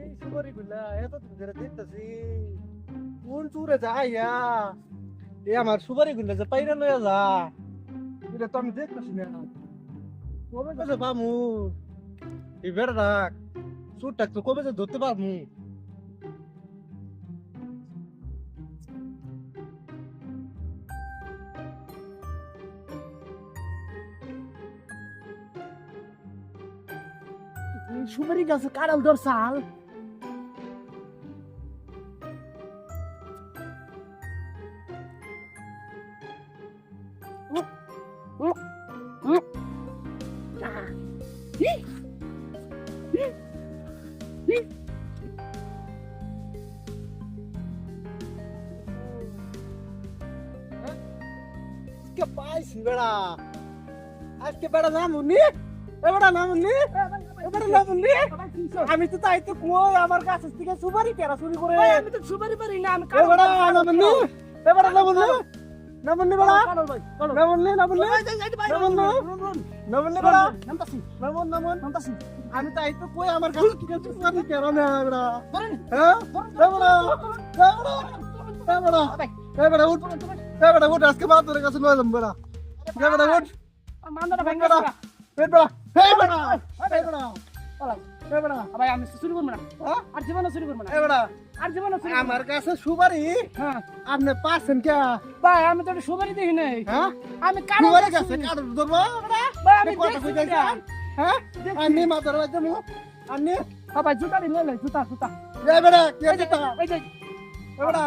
এই সুপারি গুলা এত দিন ধরে দেখতেছি কোন চুরে যাইয়া এ আমার সুপারি গুলা যে পাইরা লইয়া যা এটা তো আমি দেখতেছি না কবে কাছে পামু এই বেড়া রাখ চুরটাক তো কবে যে ধরতে পারমু সুপারি গাছে কাড়াল ধরছাল কে পাইছি বেড়া আজকে বেড়া নামুনি এ বেড়া নামুনি এ বেড়া নামুনি আমি তো তাই তো কই আমার কাছে থেকে সুপারি কেরা চুরি করে আমি তো সুপারি পারি না আমি এ বেড়া নামুনি এ বেড়া নামুনি নামুনি বেড়া নামুনি নামুনি নামুনি বেড়া নামতাছি নামুন নামুন নামতাছি আমি তাই তো কই আমার কাছে থেকে সুপারি কেরা না বেড়া হ্যাঁ এ বেড়া এ বেড়া এ বেড়া উঠ এ বেড়া উঠ আজকে বাদ তোর কাছে লইলাম বেড়া এ বেড়া উঠ মান্দাটা ভাঙা বেড়া এ বেড়া হে বেড়া এ বেড়া পালা এ বেড়া ভাই আমি চুরি করব না হ্যাঁ আর জীবনে চুরি করব না এ বেড়া আর জীবনে চুরি আমার কাছে সুপারি হ্যাঁ আপনি পাচ্ছেন কে ভাই আমি তো সুপারি দেখি নাই হ্যাঁ আমি কাড়াল সুপারি কাছে কাট ধরবো ভাই আমি কথা দেখছি কইতাছি হ্যাঁ আমি মাথার বাইতে মু আমি ভাই জুতা দিলে জুতা জুতা এ বেড়া কে এই যে দিতা এই যে এ বেড়া